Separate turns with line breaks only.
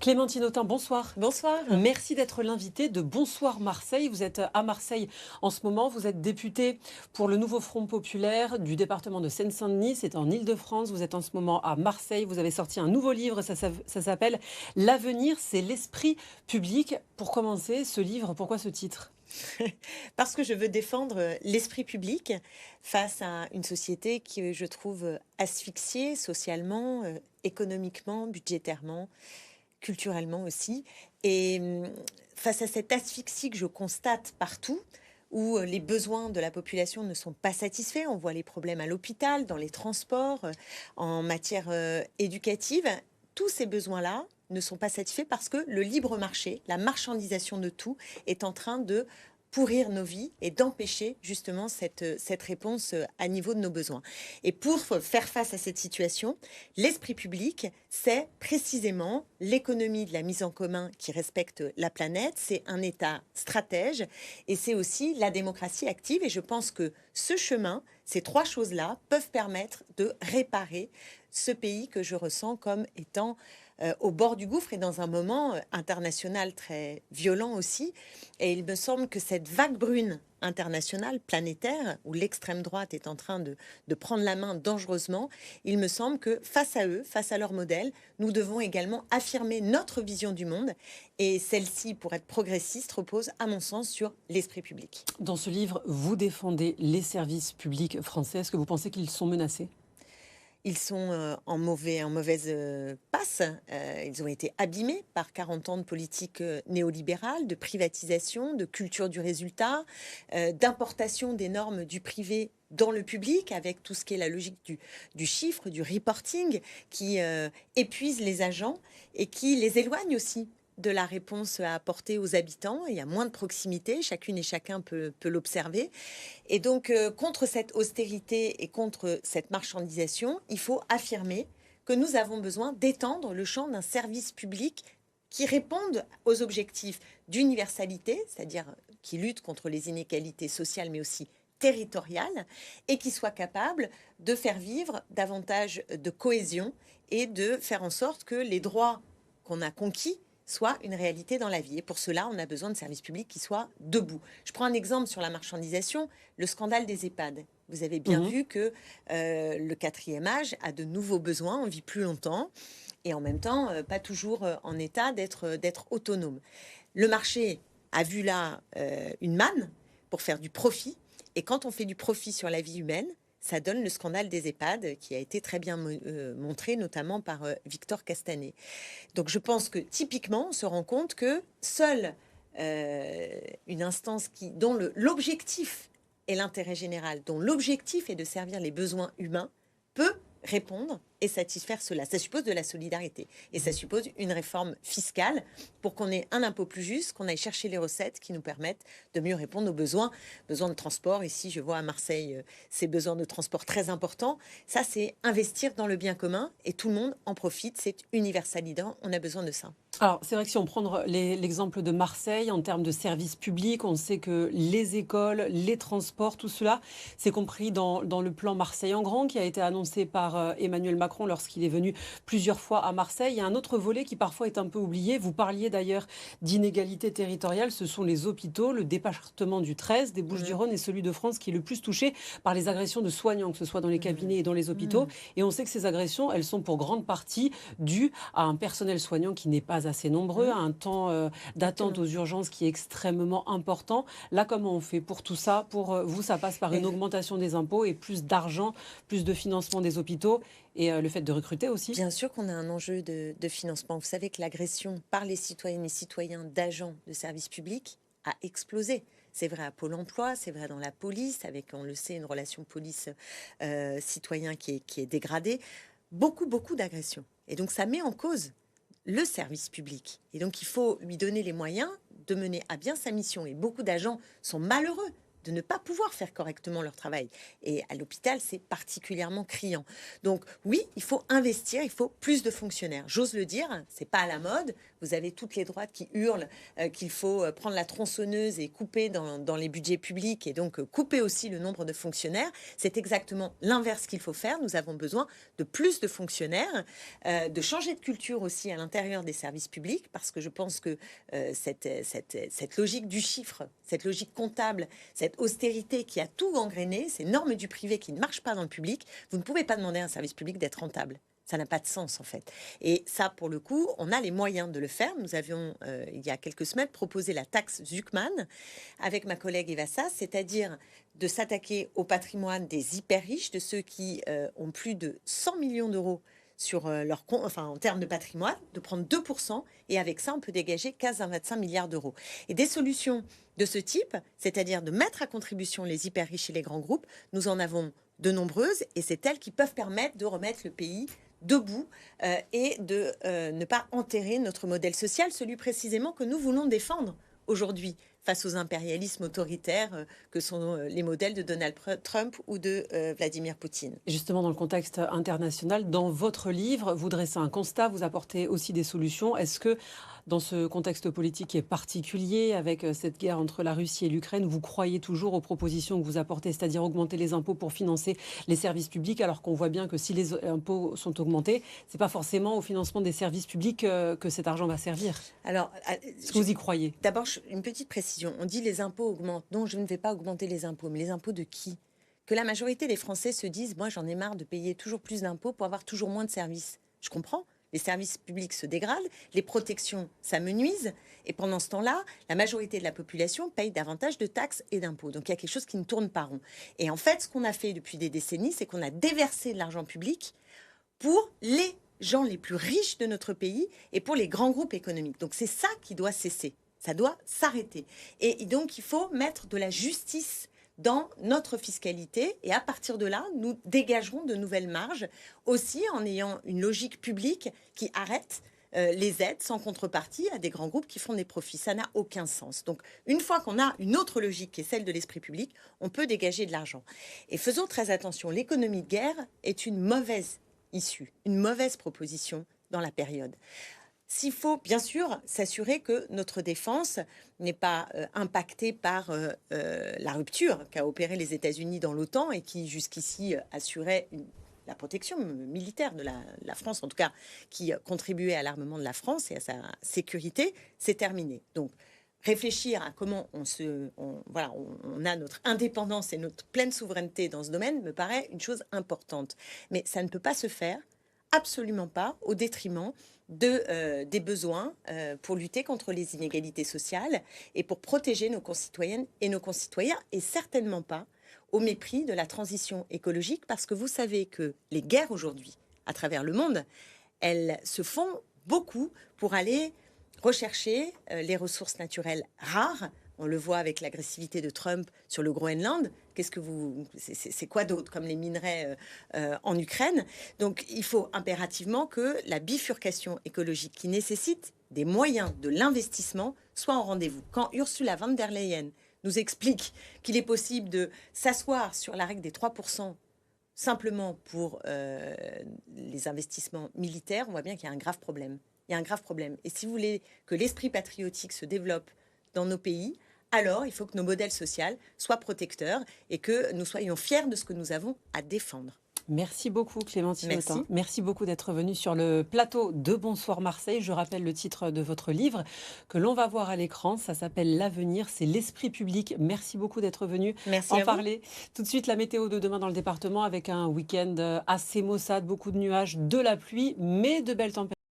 Clémentine Autain, bonsoir.
Bonsoir.
Merci d'être l'invitée de Bonsoir Marseille. Vous êtes à Marseille en ce moment. Vous êtes députée pour le Nouveau Front Populaire du département de Seine-Saint-Denis. C'est en Île-de-France. Vous êtes en ce moment à Marseille. Vous avez sorti un nouveau livre. Ça s'appelle L'avenir, c'est l'esprit public. Pour commencer, ce livre, pourquoi ce titre ?
Parce que je veux défendre l'esprit public face à une société qui, je trouve, asphyxiée socialement, économiquement, budgétairement, culturellement aussi. Et face à cette asphyxie que je constate partout, où les besoins de la population ne sont pas satisfaits, on voit les problèmes à l'hôpital, dans les transports, en matière éducative, tous ces besoins-là ne sont pas satisfaits parce que le libre marché, la marchandisation de tout, est en train de pourrir nos vies et d'empêcher justement cette réponse à niveau de nos besoins. Et pour faire face à cette situation, l'esprit public, c'est précisément l'économie de la mise en commun qui respecte la planète, c'est un État stratège et c'est aussi la démocratie active. Et je pense que ce chemin, ces trois choses-là, peuvent permettre de réparer ce pays que je ressens comme étant au bord du gouffre et dans un moment international très violent aussi. Et il me semble que cette vague brune internationale, planétaire, où l'extrême droite est en train de prendre la main dangereusement, il me semble que face à eux, face à leur modèle, nous devons également affirmer notre vision du monde. Et celle-ci, pour être progressiste, repose, à mon sens, sur l'esprit public.
Dans ce livre, vous défendez les services publics français. Est-ce que vous pensez qu'ils sont menacés ?
Ils sont en mauvaise passe. Ils ont été abîmés par 40 ans de politique néolibérale, de privatisation, de culture du résultat, d'importation des normes du privé dans le public, avec tout ce qui est la logique du chiffre, du reporting, qui épuise les agents et qui les éloigne aussi de la réponse à apporter aux habitants. Il y a moins de proximité, chacune et chacun peut l'observer. Et donc, contre cette austérité et contre cette marchandisation, il faut affirmer que nous avons besoin d'étendre le champ d'un service public qui réponde aux objectifs d'universalité, c'est-à-dire qui lutte contre les inégalités sociales, mais aussi territoriales, et qui soit capable de faire vivre davantage de cohésion et de faire en sorte que les droits qu'on a conquis soit une réalité dans la vie. Et pour cela, on a besoin de services publics qui soient debout. Je prends un exemple sur la marchandisation, le scandale des EHPAD. Vous avez bien vu que le quatrième âge a de nouveaux besoins, on vit plus longtemps, et en même temps, pas toujours en état d'être autonome. Le marché a vu là une manne pour faire du profit, et quand on fait du profit sur la vie humaine, ça donne le scandale des EHPAD qui a été très bien montré, notamment par Victor Castanet. Donc je pense que typiquement, on se rend compte que seule une instance dont l'objectif est l'intérêt général, dont l'objectif est de servir les besoins humains, peut répondre et satisfaire cela. Ça suppose de la solidarité et ça suppose une réforme fiscale pour qu'on ait un impôt plus juste, qu'on aille chercher les recettes qui nous permettent de mieux répondre aux besoins de transport. Ici, je vois à Marseille ces besoins de transport très importants. Ça, c'est investir dans le bien commun et tout le monde en profite. C'est universalisant. On a besoin de ça.
Alors, c'est vrai que si on prend l'exemple de Marseille, en termes de services publics, on sait que les écoles, les transports, tout cela, c'est compris dans le plan Marseille en grand qui a été annoncé par Emmanuel Macron lorsqu'il est venu plusieurs fois à Marseille. Il y a un autre volet qui parfois est un peu oublié. Vous parliez d'ailleurs d'inégalité territoriale. Ce sont les hôpitaux, le département du 13, des Bouches-du-Rhône, est celui de France qui est le plus touché par les agressions de soignants, que ce soit dans les cabinets et dans les hôpitaux. Et on sait que ces agressions, elles sont pour grande partie dues à un personnel soignant qui n'est pas assez nombreux, à un temps d'attente aux urgences qui est extrêmement important. Là, comment on fait pour tout ça? Pour vous, ça passe par une augmentation des impôts et plus d'argent, plus de financement des hôpitaux et le fait de recruter aussi?
Bien sûr qu'on a un enjeu de financement. Vous savez que l'agression par les citoyennes et citoyens d'agents de services publics a explosé. C'est vrai à Pôle emploi, c'est vrai dans la police, avec, on le sait, une relation police-citoyen qui est dégradée. Beaucoup d'agressions. Et donc, ça met en cause le service public. Et donc, il faut lui donner les moyens de mener à bien sa mission. Et beaucoup d'agents sont malheureux de ne pas pouvoir faire correctement leur travail. Et à l'hôpital, c'est particulièrement criant. Donc oui, il faut investir, il faut plus de fonctionnaires. J'ose le dire, c'est pas à la mode. Vous avez toutes les droites qui hurlent qu'il faut prendre la tronçonneuse et couper dans les budgets publics et donc couper aussi le nombre de fonctionnaires. C'est exactement l'inverse qu'il faut faire. Nous avons besoin de plus de fonctionnaires, de changer de culture aussi à l'intérieur des services publics, parce que je pense que cette logique du chiffre, cette logique comptable, cette austérité qui a tout gangréné, ces normes du privé qui ne marchent pas dans le public, vous ne pouvez pas demander à un service public d'être rentable. Ça n'a pas de sens, en fait. Et ça, pour le coup, on a les moyens de le faire. Nous avions, il y a quelques semaines, proposé la taxe Zuckman avec ma collègue Eva Sass, c'est-à-dire de s'attaquer au patrimoine des hyper riches, de ceux qui ont plus de 100 millions d'euros sur leur compte, enfin en termes de patrimoine, de prendre 2%, et avec ça, on peut dégager 15 à 25 milliards d'euros. Et des solutions de ce type, c'est-à-dire de mettre à contribution les hyper riches et les grands groupes, nous en avons de nombreuses, et c'est elles qui peuvent permettre de remettre le pays debout et de ne pas enterrer notre modèle social, celui précisément que nous voulons défendre aujourd'hui face aux impérialismes autoritaires que sont les modèles de Donald Trump ou de Vladimir Poutine.
Justement, dans le contexte international, dans votre livre, vous dressez un constat, vous apportez aussi des solutions. Est-ce que dans ce contexte politique qui est particulier, avec cette guerre entre la Russie et l'Ukraine, vous croyez toujours aux propositions que vous apportez, c'est-à-dire augmenter les impôts pour financer les services publics, alors qu'on voit bien que si les impôts sont augmentés, ce n'est pas forcément au financement des services publics que cet argent va servir?
Alors,
est-ce que vous y croyez?
D'abord, une petite précision. On dit les impôts augmentent. Non, je ne vais pas augmenter les impôts. Mais les impôts de qui? Que la majorité des Français se disent, moi j'en ai marre de payer toujours plus d'impôts pour avoir toujours moins de services. Je comprends. Les services publics se dégradent, les protections s'amenuisent, et pendant ce temps-là, la majorité de la population paye davantage de taxes et d'impôts. Donc il y a quelque chose qui ne tourne pas rond. Et en fait, ce qu'on a fait depuis des décennies, c'est qu'on a déversé de l'argent public pour les gens les plus riches de notre pays et pour les grands groupes économiques. Donc c'est ça qui doit cesser, ça doit s'arrêter. Et donc il faut mettre de la justice dans notre fiscalité, et à partir de là, nous dégagerons de nouvelles marges, aussi en ayant une logique publique qui arrête les aides sans contrepartie à des grands groupes qui font des profits. Ça n'a aucun sens. Donc, une fois qu'on a une autre logique qui est celle de l'esprit public, on peut dégager de l'argent. Et faisons très attention, l'économie de guerre est une mauvaise issue, une mauvaise proposition dans la période. S'il faut, bien sûr, s'assurer que notre défense n'est pas impactée par la rupture qu'a opéré les États-Unis dans l'OTAN et qui, jusqu'ici, assurait la protection militaire de la France, en tout cas, qui contribuait à l'armement de la France et à sa sécurité, c'est terminé. Donc, réfléchir à comment on a notre indépendance et notre pleine souveraineté dans ce domaine me paraît une chose importante. Mais ça ne peut pas se faire, absolument pas, au détriment des besoins pour lutter contre les inégalités sociales et pour protéger nos concitoyennes et nos concitoyens, et certainement pas au mépris de la transition écologique, parce que vous savez que les guerres aujourd'hui, à travers le monde, elles se font beaucoup pour aller rechercher les ressources naturelles rares. On le voit avec l'agressivité de Trump sur le Groenland. C'est quoi d'autre comme les minerais en Ukraine? Donc il faut impérativement que la bifurcation écologique qui nécessite des moyens de l'investissement soit en rendez-vous. Quand Ursula von der Leyen nous explique qu'il est possible de s'asseoir sur la règle des 3% simplement pour les investissements militaires, on voit bien qu'il y a un grave problème. Il y a un grave problème. Et si vous voulez que l'esprit patriotique se développe dans nos pays, alors il faut que nos modèles sociaux soient protecteurs et que nous soyons fiers de ce que nous avons à défendre.
Merci beaucoup Clémentine
Merci.
Autain. Merci beaucoup d'être venue sur le plateau de Bonsoir Marseille. Je rappelle le titre de votre livre que l'on va voir à l'écran. Ça s'appelle L'avenir, c'est l'esprit public. Merci beaucoup d'être venue en parler. Tout de suite, la météo de demain dans le département avec un week-end assez maussade, beaucoup de nuages, de la pluie, mais de belles températures.